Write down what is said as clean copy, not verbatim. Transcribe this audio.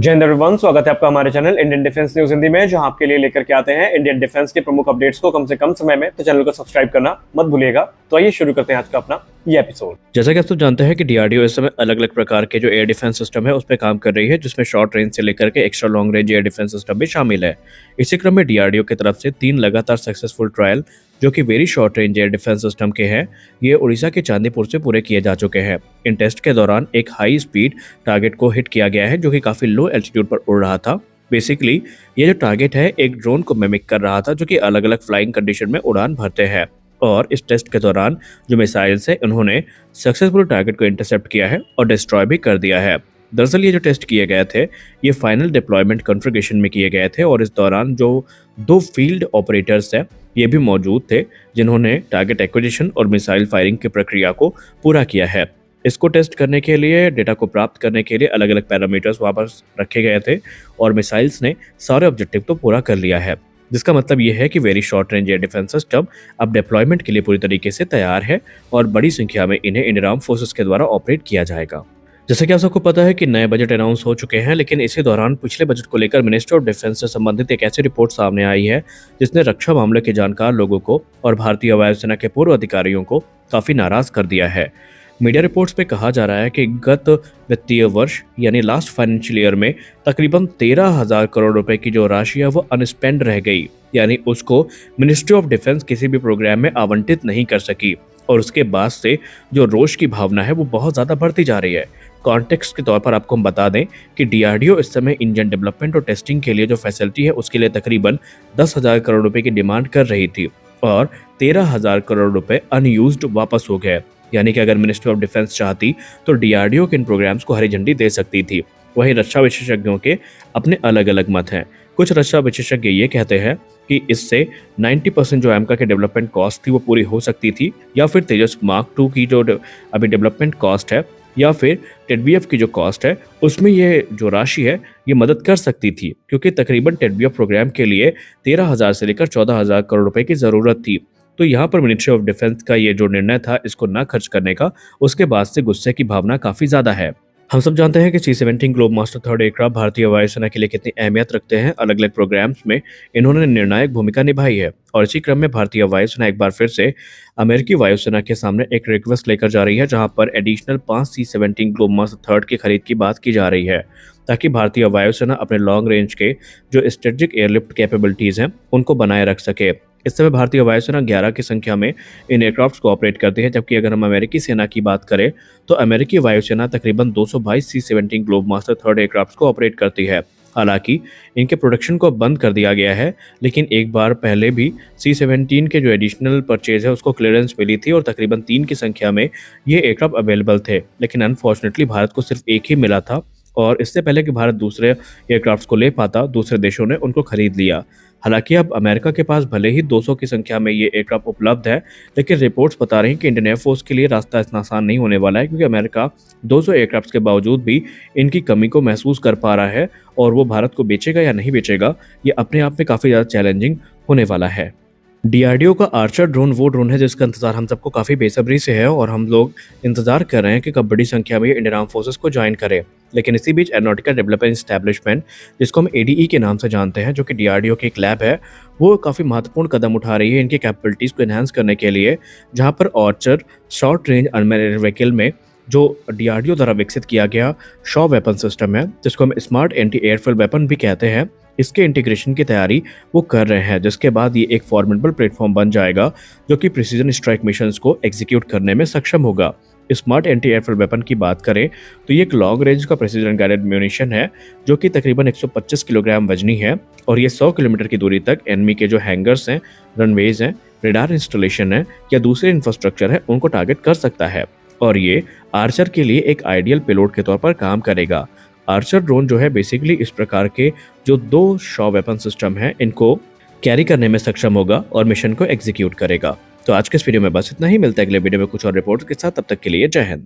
जय हिंद एवरीवन, स्वागत है आपका हमारे channel Indian defence news Hindi में, जहां आपके लिए लेकर के आते हैं इंडियन डिफेंस के प्रमुख अपडेट्स को कम से कम समय में। तो चैनल को सब्सक्राइब करना मत भूलिएगा। तो आइए शुरू करते हैं आज का अपना ये एपिसोड। जैसा कि आप सब जानते हैं कि डीआरडीओ इस समय अलग अलग प्रकार के जो एयर डिफेंस सिस्टम है उस पर काम कर रही है, जिसमें शॉर्ट रेंज से लेकर के extra long range air defence system भी शामिल है। इसी क्रम में डीआरडीओ की तरफ से 3 लगातार सक्सेसफुल ट्रायल जो कि very short range air defence system के हैं, ये उड़ीसा के चांदीपुर से पूरे किए जा चुके हैं। इन टेस्ट के दौरान एक हाई स्पीड टारगेट को हिट किया गया है जो कि काफी लो एल्टीट्यूड पर उड़ रहा था। बेसिकली ये जो टारगेट है एक ड्रोन को मिमिक कर रहा था जो कि अलग अलग फ्लाइंग कंडीशन में उड़ान भरते हैं। और इस टेस्ट के दौरान जो मिसाइल्स है उन्होंने सक्सेसफुल टारगेट को इंटरसेप्ट किया है और डिस्ट्रॉय भी कर दिया है। दरअसल ये जो टेस्ट किए गए थे ये फाइनल डिप्लॉयमेंट कॉन्फ़िगरेशन में किए गए थे और इस दौरान जो 2 फील्ड ऑपरेटर्स है ये भी मौजूद थे जिन्होंने टारगेट एक्विजिशन और मिसाइल फायरिंग की प्रक्रिया को पूरा किया है। इसको टेस्ट करने के लिए, डेटा को प्राप्त करने के लिए अलग अलग पैरामीटर्स वापस रखे गए थे और मिसाइल्स ने सारे ऑब्जेक्टिव तो पूरा कर लिया है, जिसका मतलब ये है कि very short range air defence system अब डिप्लॉयमेंट के लिए पूरी तरीके से तैयार है और बड़ी संख्या में इन्हें इंडियन आर्म फोर्सेस के द्वारा ऑपरेट किया जाएगा। जैसे कि आप सबको पता है कि नए बजट अनाउंस हो चुके हैं, लेकिन इसी दौरान पिछले बजट को लेकर मिनिस्ट्री ऑफ डिफेंस से संबंधित एक ऐसी रिपोर्ट सामने आई है जिसने रक्षा मामले के जानकार लोगों को और भारतीय वायुसेना के पूर्व अधिकारियों को काफी नाराज कर दिया है। मीडिया रिपोर्ट्स पे कहा जा रहा है कि गत वित्तीय वर्ष यानी लास्ट फाइनेंशियल ईयर में तकरीबन 13,000 करोड़ रुपए की जो राशि है वो अनस्पेंड रह गई, यानी उसको मिनिस्ट्री ऑफ डिफेंस किसी भी प्रोग्राम में आवंटित नहीं कर सकी और उसके बाद से जो रोष की भावना है वो बहुत ज़्यादा बढ़ती जा रही है। कॉन्टेक्स्ट के तौर पर आपको हम बता दें कि डीआरडीओ इस समय इंजन डेवलपमेंट और टेस्टिंग के लिए जो फैसिलिटी है उसके लिए तकरीबन 10,000 करोड़ रुपए की डिमांड कर रही थी और 13,000 करोड़ रुपए अनयूज्ड वापस हो गए। यानी कि अगर मिनिस्ट्री ऑफ डिफेंस चाहती तो डीआरडीओ के इन प्रोग्राम्स को हरी झंडी दे सकती थी। वहीं रक्षा विशेषज्ञों के अपने अलग अलग मत हैं। कुछ रक्षा विशेषज्ञ ये कहते हैं कि इससे 90% जो एमका के डेवलपमेंट कॉस्ट थी वो पूरी हो सकती थी, या फिर तेजस मार्क 2 की जो अभी डेवलपमेंट कॉस्ट है या फिर टेडबीएफ की जो कॉस्ट है उसमें ये जो राशि है ये मदद कर सकती थी, क्योंकि तकरीबन टेडबीएफ प्रोग्राम के लिए 13,000 से लेकर 14,000 करोड़ रुपए की जरूरत थी। तो यहाँ पर मिनिस्ट्री ऑफ डिफेंस का ये जो निर्णय था इसको ना खर्च करने का, उसके बाद से गुस्से की भावना काफी ज्यादा है। हम सब जानते हैं कि C-17 globe master third aircraft भारतीय वायुसेना के लिए कितनी अहमियत रखते हैं। अलग अलग प्रोग्राम्स में इन्होंने निर्णायक भूमिका निभाई है और इसी क्रम में भारतीय वायुसेना एक बार फिर से अमेरिकी वायुसेना के सामने एक रिक्वेस्ट लेकर जा रही है, जहां पर additional 5 C-17 globe master third की खरीद की बात की जा रही है, ताकि भारतीय वायुसेना अपने लॉन्ग रेंज के जो स्ट्रेटेजिक एयरलिफ्ट कैपेबिलिटीज हैं उनको बनाए रख सके। इस समय भारतीय वायुसेना 11 की संख्या में इन एयरक्राफ्ट को ऑपरेट करती है, जबकि अगर हम अमेरिकी सेना की बात करें तो अमेरिकी वायुसेना तकरीबन 222 C-17 globe master third aircraft को ऑपरेट करती है। हालांकि इनके प्रोडक्शन को बंद कर दिया गया है, लेकिन एक बार पहले भी C-17 के जो एडिशनल परचेज है उसको क्लियरेंस मिली थी और तकरीबन 3 की संख्या में ये एयरक्राफ्ट अवेलेबल थे, लेकिन अनफॉर्चुनेटली भारत को सिर्फ एक ही मिला था और इससे पहले कि भारत दूसरे एयरक्राफ्ट को ले पाता दूसरे देशों ने उनको खरीद लिया। हालांकि अब अमेरिका के पास भले ही 200 की संख्या में ये एयरक्राफ्ट उपलब्ध है, लेकिन रिपोर्ट्स बता रही हैं कि इंडियन एयरफोर्स के लिए रास्ता इतना आसान नहीं होने वाला है, क्योंकि अमेरिका 200 एयरक्राफ्ट के बावजूद भी इनकी कमी को महसूस कर पा रहा है और वो भारत को बेचेगा या नहीं बेचेगा ये अपने आप में काफ़ी ज़्यादा चैलेंजिंग होने वाला है। डीआरडीओ का आर्चर ड्रोन वो ड्रोन है जिसका इंतजार हम सबको काफ़ी बेसब्री से है और हम लोग इंतजार कर रहे हैं कि कब बड़ी संख्या में इंडियन आर्म फोर्सेस को ज्वाइन करे। लेकिन इसी बीच एरोनॉटिकल डेवलपमेंट एस्टैब्लिशमेंट, जिसको हम एडीई के नाम से जानते हैं, जो कि डीआरडीओ की एक लैब है, वो काफ़ी महत्वपूर्ण कदम उठा रही है इनकी कैपेबिलिटीज़ को एनहांस करने के लिए, जहाँ पर Archer short range unmanned vehicle में जो डीआरडीओ द्वारा विकसित किया गया शॉ वेपन सिस्टम है, जिसको हम स्मार्ट एंटी एयरफील्ड वेपन भी कहते हैं, इसके इंटीग्रेशन की तैयारी वो कर रहे हैं, जिसके बाद ये एक फॉर्मिडेबल प्लेटफॉर्म बन जाएगा जो कि प्रिसीजन स्ट्राइक मिशंस को एग्जीक्यूट करने में सक्षम होगा। स्मार्ट एंटी एयरफील्ड वेपन की बात करें तो ये एक लॉन्ग रेंज का प्रिसीजन गाइडेड म्यूनिशन है जो कि तकरीबन 125 किलोग्राम वजनी है और ये 100 किलोमीटर की दूरी तक एनिमी के जो हैंगर्स हैं, रनवेज हैं, रेडार इंस्टॉलेशन है या दूसरे इंफ्रास्ट्रक्चर है उनको टारगेट कर सकता है और ये आर्चर के लिए एक आइडियल पेलोड के तौर पर काम करेगा। आर्चर ड्रोन जो है बेसिकली इस प्रकार के जो 2 शॉ वेपन सिस्टम है इनको कैरी करने में सक्षम होगा और मिशन को एग्जीक्यूट करेगा। तो आज के इस वीडियो में बस इतना ही। मिलता है अगले वीडियो में कुछ और रिपोर्ट्स के साथ। तब तक के लिए जय हिंद।